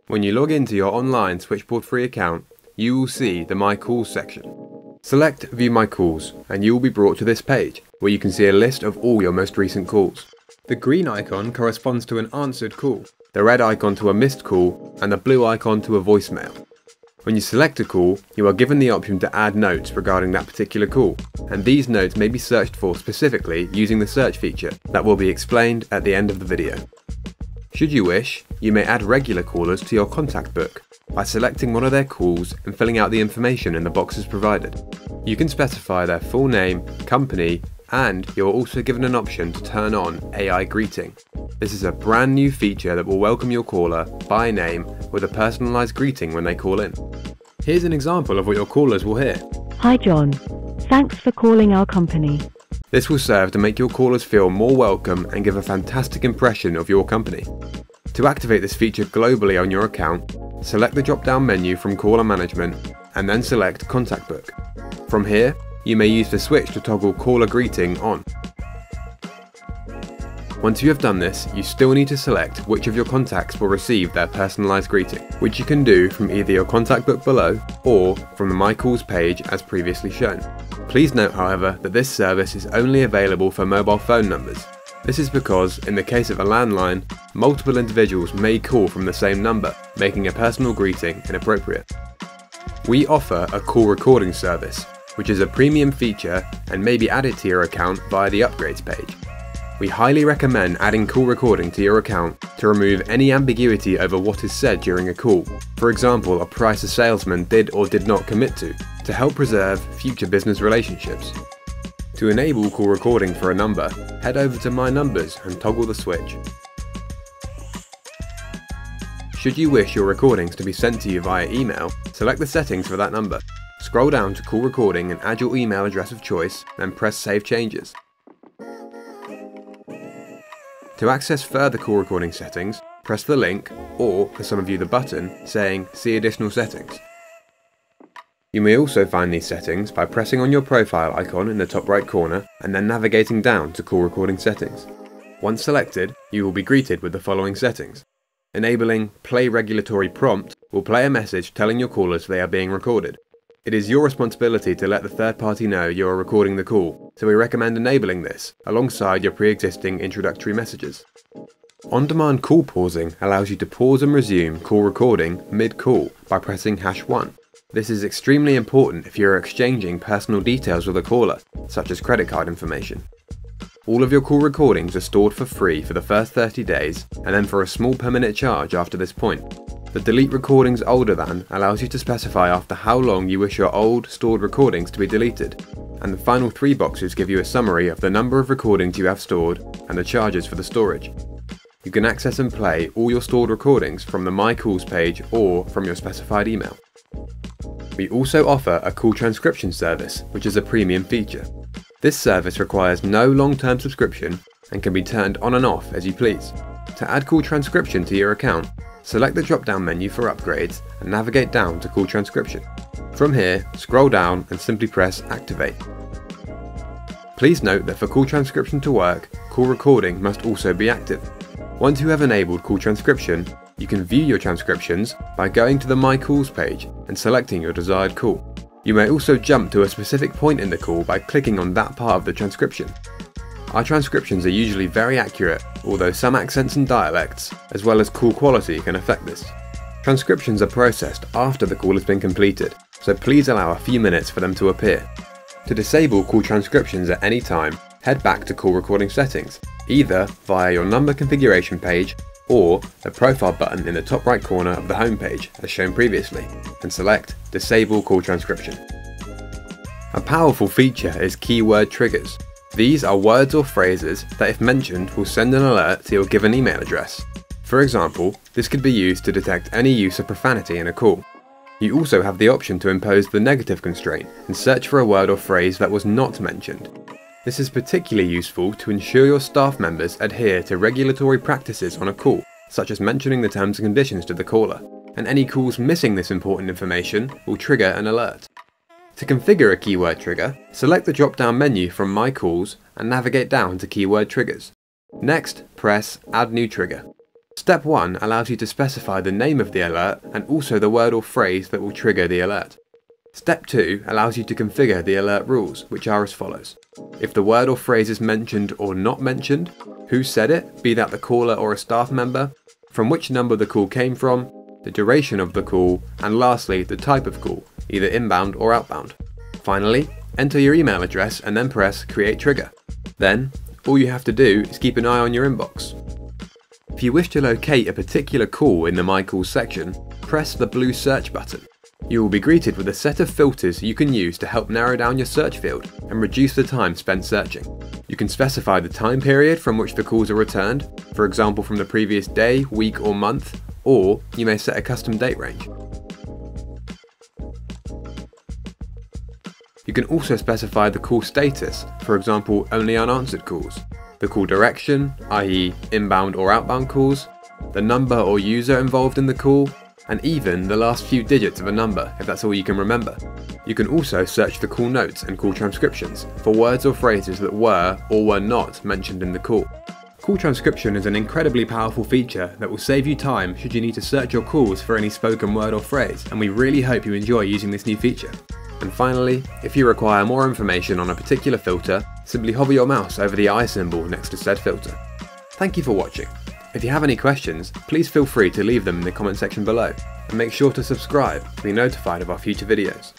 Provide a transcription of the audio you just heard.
When you log into your online SwitchboardFREE account, you will see the My Calls section. Select View My Calls and you will be brought to this page, where you can see a list of all your most recent calls. The green icon corresponds to an answered call, the red icon to a missed call, and the blue icon to a voicemail. When you select a call, you are given the option to add notes regarding that particular call, and these notes may be searched for specifically using the search feature that will be explained at the end of the video. Should you wish, you may add regular callers to your contact book by selecting one of their calls and filling out the information in the boxes provided. You can specify their full name, company, and you're also given an option to turn on AI greeting. This is a brand new feature that will welcome your caller by name with a personalised greeting when they call in. Here's an example of what your callers will hear. Hi John, thanks for calling our company. This will serve to make your callers feel more welcome and give a fantastic impression of your company. To activate this feature globally on your account, select the drop-down menu from Caller Management and then select Contact Book. From here, you may use the switch to toggle caller greeting on. Once you have done this, you still need to select which of your contacts will receive their personalised greeting, which you can do from either your contact book below or from the My Calls page as previously shown. Please note, however, that this service is only available for mobile phone numbers. This is because, in the case of a landline, multiple individuals may call from the same number, making a personal greeting inappropriate. We offer a call recording service, which is a premium feature and may be added to your account via the upgrades page. We highly recommend adding call recording to your account to remove any ambiguity over what is said during a call. For example, a price a salesman did or did not commit to help preserve future business relationships. To enable call recording for a number, head over to My Numbers and toggle the switch. Should you wish your recordings to be sent to you via email, select the settings for that number. Scroll down to Call Recording and add your email address of choice, then press Save Changes. To access further call recording settings, press the link, or for some of you the button, saying See Additional Settings. You may also find these settings by pressing on your profile icon in the top right corner and then navigating down to Call Recording Settings. Once selected, you will be greeted with the following settings. Enabling Play Regulatory Prompt will play a message telling your callers they are being recorded. It is your responsibility to let the third party know you are recording the call, so we recommend enabling this alongside your pre-existing introductory messages. On-demand call pausing allows you to pause and resume call recording mid-call by pressing #1. This is extremely important if you are exchanging personal details with a caller, such as credit card information. All of your call recordings are stored for free for the first 30 days and then for a small per minute charge after this point. The Delete Recordings Older Than allows you to specify after how long you wish your old, stored recordings to be deleted, and the final 3 boxes give you a summary of the number of recordings you have stored and the charges for the storage. You can access and play all your stored recordings from the My Calls page or from your specified email. We also offer a call transcription service, which is a premium feature. This service requires no long-term subscription and can be turned on and off as you please. To add call transcription to your account, select the drop-down menu for upgrades and navigate down to Call Transcription. From here, scroll down and simply press Activate. Please note that for call transcription to work, call recording must also be active. Once you have enabled call transcription, you can view your transcriptions by going to the My Calls page and selecting your desired call. You may also jump to a specific point in the call by clicking on that part of the transcription. Our transcriptions are usually very accurate, although some accents and dialects, as well as call quality, can affect this. Transcriptions are processed after the call has been completed, so please allow a few minutes for them to appear. To disable call transcriptions at any time, head back to Call Recording Settings, either via your number configuration page or the profile button in the top right corner of the home page as shown previously, and select Disable Call Transcription. A powerful feature is keyword triggers. These are words or phrases that, if mentioned, will send an alert to your given email address. For example, this could be used to detect any use of profanity in a call. You also have the option to impose the negative constraint and search for a word or phrase that was not mentioned. This is particularly useful to ensure your staff members adhere to regulatory practices on a call, such as mentioning the terms and conditions to the caller, and any calls missing this important information will trigger an alert. To configure a keyword trigger, select the drop-down menu from My Calls and navigate down to Keyword Triggers. Next, press Add New Trigger. Step 1 allows you to specify the name of the alert and also the word or phrase that will trigger the alert. Step 2 allows you to configure the alert rules, which are as follows. If the word or phrase is mentioned or not mentioned, who said it, be that the caller or a staff member, from which number the call came from, the duration of the call, and lastly, the type of call, either inbound or outbound. Finally, enter your email address and then press Create Trigger. Then, all you have to do is keep an eye on your inbox. If you wish to locate a particular call in the My Calls section, press the blue search button. You will be greeted with a set of filters you can use to help narrow down your search field and reduce the time spent searching. You can specify the time period from which the calls are returned, for example from the previous day, week or month, or you may set a custom date range. You can also specify the call status, for example only unanswered calls, the call direction, i.e. inbound or outbound calls, the number or user involved in the call, and even the last few digits of a number if that's all you can remember. You can also search the call notes and call transcriptions for words or phrases that were or were not mentioned in the call. Call transcription is an incredibly powerful feature that will save you time should you need to search your calls for any spoken word or phrase, and we really hope you enjoy using this new feature. And finally, if you require more information on a particular filter, simply hover your mouse over the eye symbol next to said filter. Thank you for watching. If you have any questions, please feel free to leave them in the comment section below, and make sure to subscribe to be notified of our future videos.